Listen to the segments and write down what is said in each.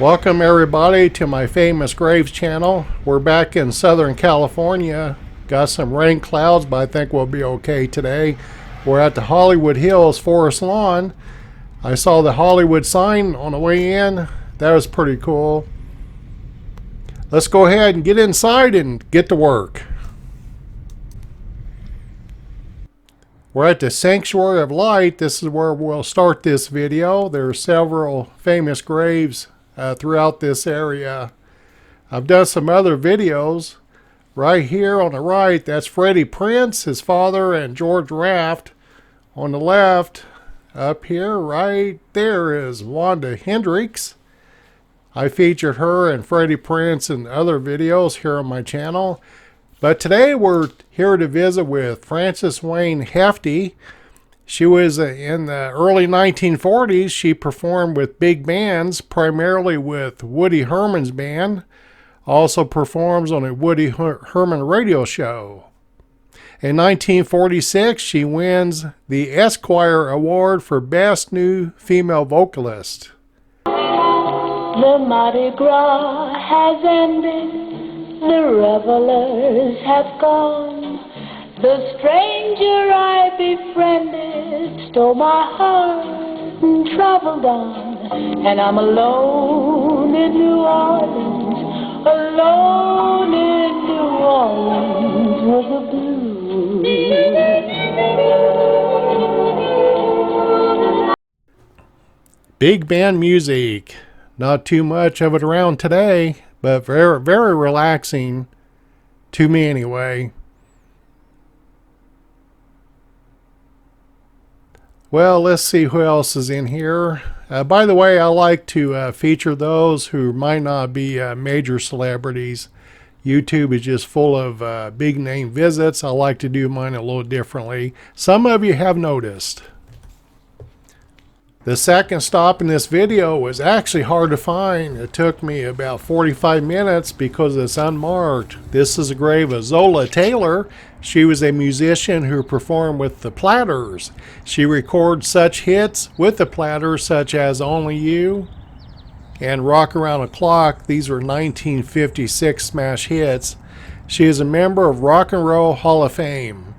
Welcome everybody to my Famous Graves channel. We're back in Southern California. Got some rain clouds, but I think we'll be okay today. We're at the Hollywood Hills Forest Lawn. I saw the Hollywood sign on the way in. That was pretty cool. Let's go ahead and get inside and get to work. We're at the Sanctuary of Light. This is where we'll start this video. There are several famous graves throughout this area. I've done some other videos. Right here on the right, that's Freddie Prinze, his father, and George Raft. On the left, up here, right there, is Wanda Hendricks. I featured her and Freddie Prinze in other videos here on my channel. But today we're here to visit with Francis Wayne Hefti. She was in the early 1940s. She performed with big bands, primarily with Woody Herman's band. Also performs on a Woody Herman radio show. In 1946, she wins the Esquire Award for Best New Female Vocalist. The Mardi Gras has ended. The revelers have gone. The stranger I befriended stole my heart and traveled on. And I'm alone in New Orleans, alone in New Orleans with the blues. Big band music. Not too much of it around today, but very, very relaxing to me anyway. Well, let's see who else is in here. By the way, I like to feature those who might not be major celebrities. YouTube is just full of big name visits. I like to do mine a little differently. Some of you have noticed. The second stop in this video was actually hard to find. It took me about 45 minutes because it's unmarked. This is the grave of Zola Taylor. She was a musician who performed with the Platters. She recorded such hits with the Platters such as Only You and Rock Around the Clock. These were 1956 smash hits. She is a member of Rock and Roll Hall of Fame.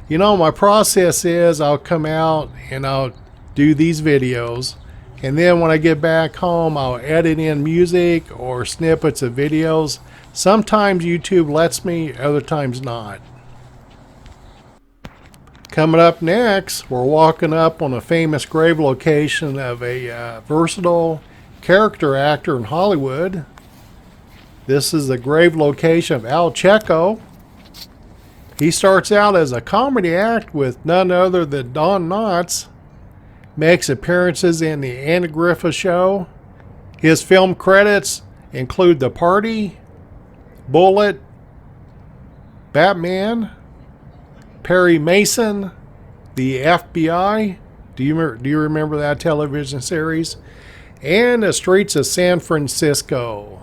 You know, my process is I'll come out and I'll do these videos, and then when I get back home I'll edit in music or snippets of videos. Sometimes YouTube lets me, other times not. Coming up next, we're walking up on a famous grave location of a versatile character actor in Hollywood. This is the grave location of Al Checo. He starts out as a comedy act with none other than Don Knotts. Makes appearances in the Andy Griffith Show. His film credits include The Party, Bullet, Batman, Perry Mason, The FBI. Do you remember that television series? And The Streets of San Francisco.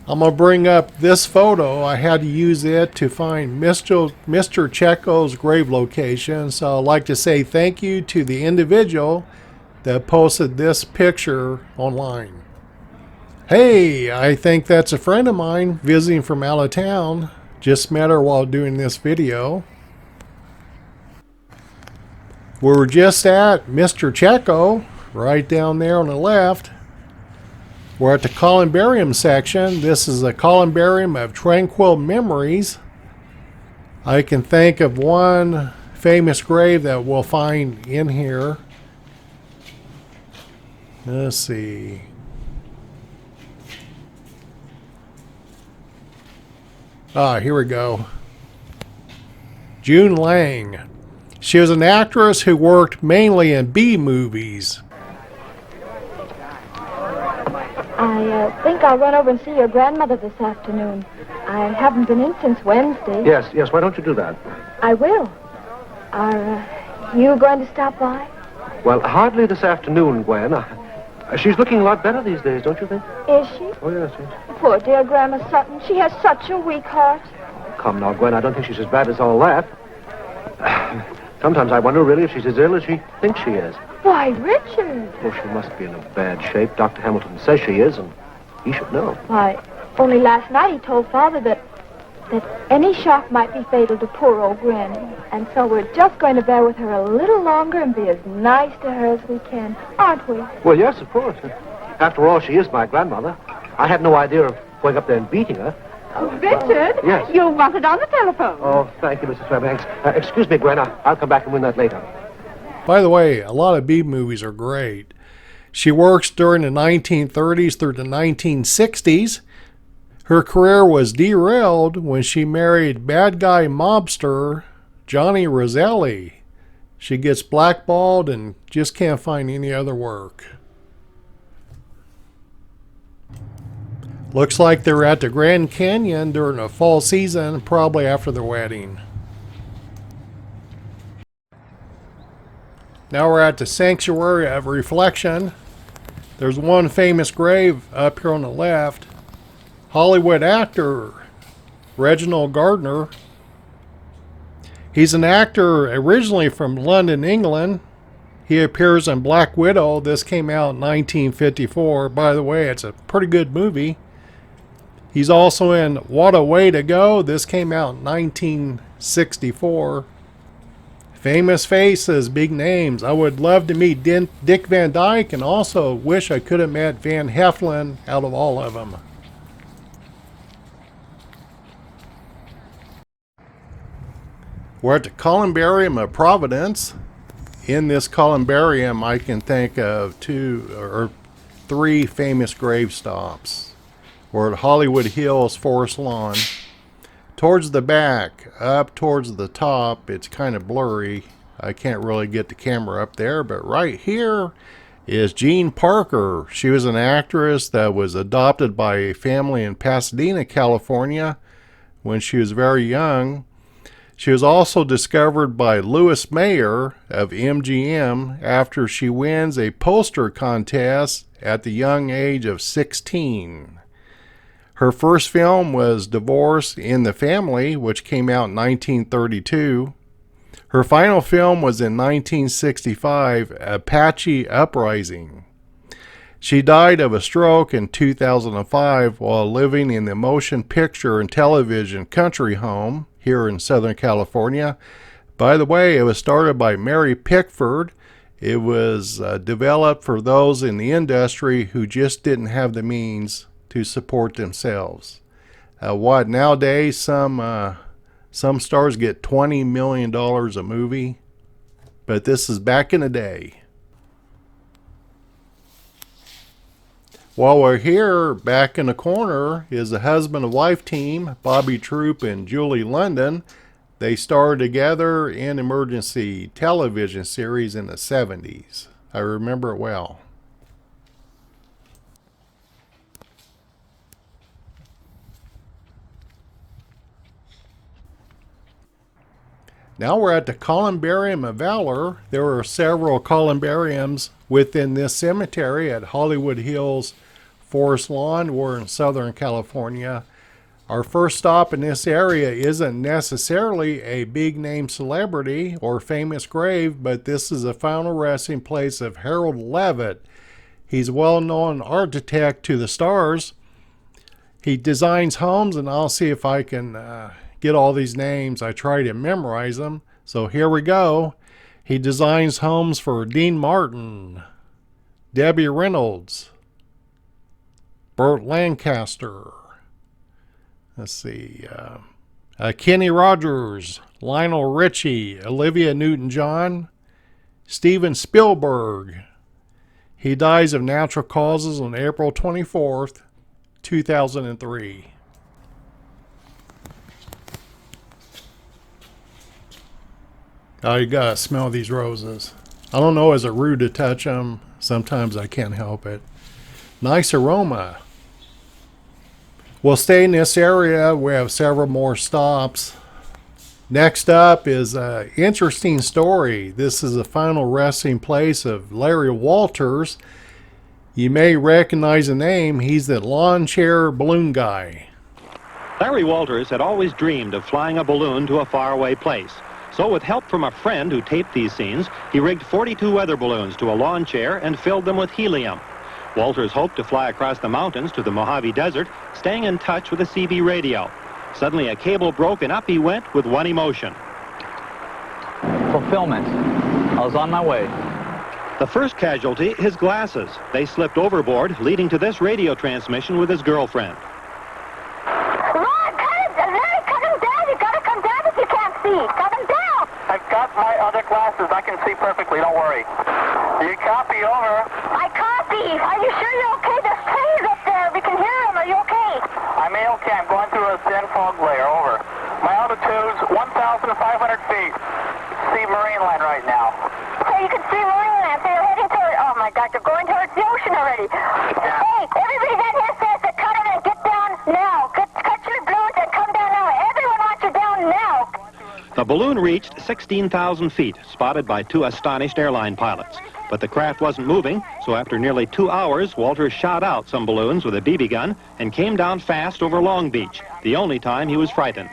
I'm going to bring up this photo. I had to use it to find Mr. Checo's grave location. So I'd like to say thank you to the individual that posted this picture online. Hey, I think that's a friend of mine visiting from out of town. Just met her while doing this video. We were just at Mr. Checo, right down there on the left. We're at the columbarium section. This is a columbarium of tranquil memories. I can think of one famous grave that we'll find in here. Let's see. Here we go. June Lang. She was an actress who worked mainly in B movies. I think I'll run over and see your grandmother this afternoon. I haven't been in since Wednesday. Yes, why don't you do that? I will. Are you going to stop by? Well, hardly this afternoon, Gwen. She's looking a lot better these days, don't you think? Is she? Oh, yes. Poor dear Grandma Sutton. She has such a weak heart. Come now, Gwen, I don't think she's as bad as all that. Sometimes I wonder really if she's as ill as she thinks she is. Why, Richard? Well, she must be in a bad shape. Dr. Hamilton says she is, and he should know. Why, only last night he told Father that any shock might be fatal to poor old Granny. And so we're just going to bear with her a little longer and be as nice to her as we can, aren't we? Well, yes, of course. After all, she is my grandmother. I had no idea of going up there and beating her. Oh, Richard, yes. You're wanted on the telephone. Oh, thank you, Mrs. Fairbanks. Excuse me, Gwen. I'll come back and win that later. By the way, a lot of B movies are great. She works during the 1930s through the 1960s. Her career was derailed when she married bad guy mobster Johnny Roselli. She gets blackballed and just can't find any other work. Looks like they're at the Grand Canyon during the fall season, probably after the wedding. Now we're at the Sanctuary of Reflection. There's one famous grave up here on the left. Hollywood actor Reginald Gardner. He's an actor originally from London, England. He appears in Black Widow. This came out in 1954. By the way, it's a pretty good movie. He's also in What a Way to Go. This came out in 1964. Famous faces, big names. I would love to meet Dick Van Dyke, and also wish I could have met Van Heflin out of all of them. We're at the Columbarium of Providence. In this columbarium, I can think of 2 or 3 famous grave stops. We're at Hollywood Hills Forest Lawn. Towards the back, up towards the top, it's kind of blurry. I can't really get the camera up there, but right here is Jean Parker. She was an actress that was adopted by a family in Pasadena, California when she was very young. She was also discovered by Louis Mayer of MGM after she wins a poster contest at the young age of 16. Her first film was Divorce in the Family, which came out in 1932. Her final film was in 1965, Apache Uprising. She died of a stroke in 2005 while living in the motion picture and television country home here in Southern California. By the way, it was started by Mary Pickford. It was developed for those in the industry who just didn't have the means to support themselves. Nowadays some stars get $20 million a movie, but this is back in the day. While we're here, back in the corner is a husband and wife team, Bobby Troop and Julie London. They starred together in emergency television series in the 70s. I remember it well. Now we're at the Columbarium of Valor. There are several columbariums within this cemetery at Hollywood Hills Forest Lawn. We're in Southern California. Our first stop in this area isn't necessarily a big name celebrity or famous grave, but this is the final resting place of HaroldLevitt. He's a well-known architect to the stars. He designs homes, and I'll see if I can get all these names. I try to memorize them. So here we go. He designs homes for Dean Martin, Debbie Reynolds, Burt Lancaster. Let's see. Kenny Rogers, Lionel Richie, Olivia Newton-John, Steven Spielberg. He dies of natural causes on April 24th, 2003. Oh, you gotta smell these roses. I don't know, is it rude to touch them? Sometimes I can't help it. Nice aroma. We'll stay in this area. We have several more stops. Next up is an interesting story. This is the final resting place of Larry Walters. You may recognize the name. He's the lawn chair balloon guy. Larry Walters had always dreamed of flying a balloon to a faraway place. So with help from a friend who taped these scenes, he rigged 42 weather balloons to a lawn chair and filled them with helium. Walters hoped to fly across the mountains to the Mojave Desert, staying in touch with a CB radio. Suddenly a cable broke and up he went with one emotion. Fulfillment. I was on my way. The first casualty, his glasses. They slipped overboard, leading to this radio transmission with his girlfriend. Ron, cut him down. You gotta come down if you can't see. Cut him down. I've got my other glasses. I can see perfectly. Don't worry. You copy, over. I copy. Are you sure you're okay? There's planes up there. We can hear them. Are you okay? I'm okay. I'm going through a thin fog layer. Over. My altitude's 1,500 feet. See marine line right now. So you can see marine land. So you're heading toward... Oh, my God. You're going towards the ocean already. Yeah. Hey, everybody down here says to cut him and get down now. Cut your balloons and come down now. Everyone wants you down now. The balloon reached 16,000 feet, spotted by two astonished airline pilots. But the craft wasn't moving, so after nearly 2 hours, Walters shot out some balloons with a BB gun and came down fast over Long Beach, the only time he was frightened.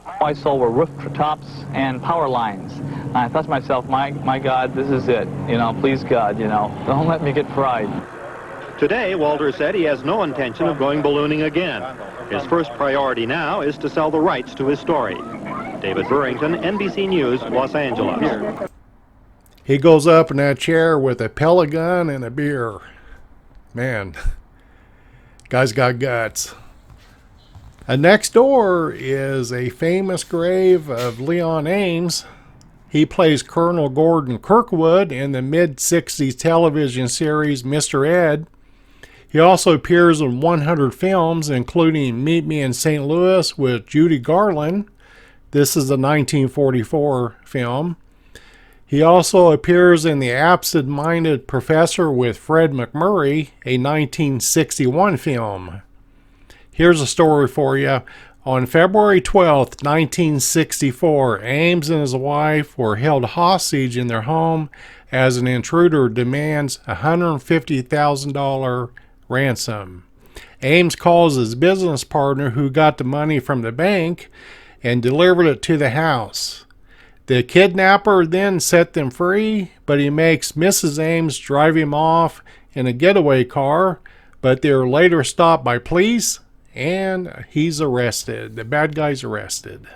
All I saw were rooftops and power lines. I thought to myself, my God, this is it. You know, please God, you know, don't let me get fried. Today, Walters said he has no intention of going ballooning again. His first priority now is to sell the rights to his story. David Burrington, NBC News, Los Angeles. He goes up in that chair with a pellet gun and a beer. Man, guy's got guts. And next door is a famous grave of Leon Ames. He plays Colonel Gordon Kirkwood in the mid-60s television series Mr. Ed. He also appears in 100 films, including Meet Me in St. Louis with Judy Garland. This is a 1944 film. He also appears in The Absent-Minded Professor with Fred McMurray, a 1961 film. Here's a story for you. On February 12th, 1964, Ames and his wife were held hostage in their home as an intruder demands a $150,000 ransom. Ames calls his business partner who got the money from the bank and delivered it to the house. The kidnapper then set them free, but he makes Mrs. Ames drive him off in a getaway car, but they're later stopped by police and he's arrested. The bad guy's arrested.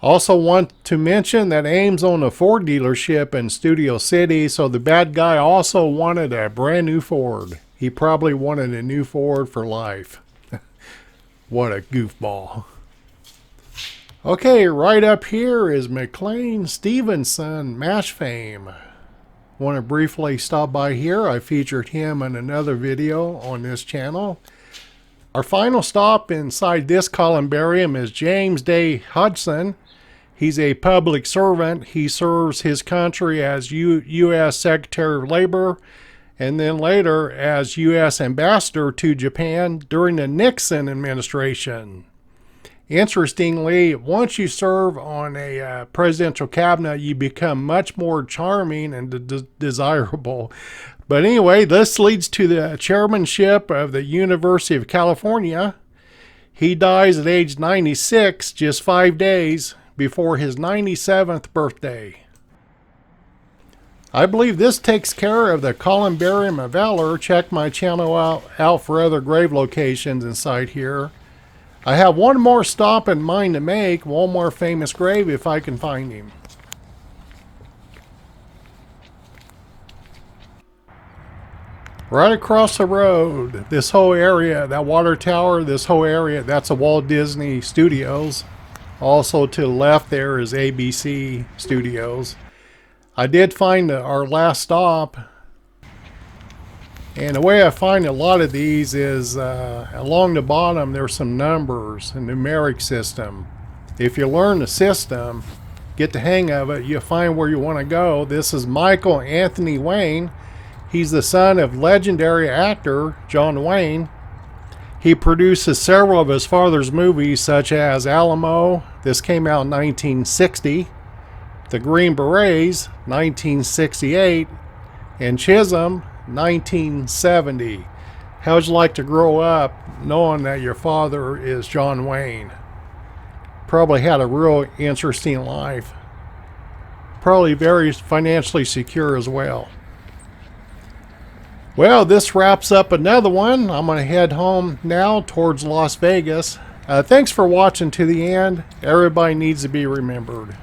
Also want to mention that Ames owned a Ford dealership in Studio City, so the bad guy also wanted a brand new Ford. He probably wanted a new Ford for life. What a goofball. Okay, right up here is McLean Stevenson, MASH fame. Want to briefly stop by here. I featured him in another video on this channel. Our final stop inside this columbarium is James Day Hudson. He's a public servant. He serves his country as U.S. Secretary of Labor and then later as U.S. Ambassador to Japan during the Nixon administration. Interestingly, once you serve on a presidential cabinet, you become much more charming and desirable. But anyway, this leads to the chairmanship of the University of California. He dies at age 96, just 5 days before his 97th birthday. I believe this takes care of the Columbarium of Valor. Check my channel out for other grave locations inside here. I have one more stop in mind to make, one more famous grave if I can find him. Right across the road, this whole area, that water tower, this whole area, that's a Walt Disney Studios. Also to the left there is ABC Studios. I did find our last stop. And the way I find a lot of these is along the bottom there's some numbers, a numeric system. If you learn the system, get the hang of it, you'll find where you want to go. This is Michael Anthony Wayne. He's the son of legendary actor John Wayne. He produces several of his father's movies such as Alamo, this came out in 1960, The Green Berets, 1968, and Chisholm, 1970. How'd you like to grow up knowing that your father is John Wayne? probably had a real interesting life. Probably very financially secure as well. Well, this wraps up another one. I'm going to head home now towards Las Vegas. Thanks for watching to the end. Everybody needs to be remembered.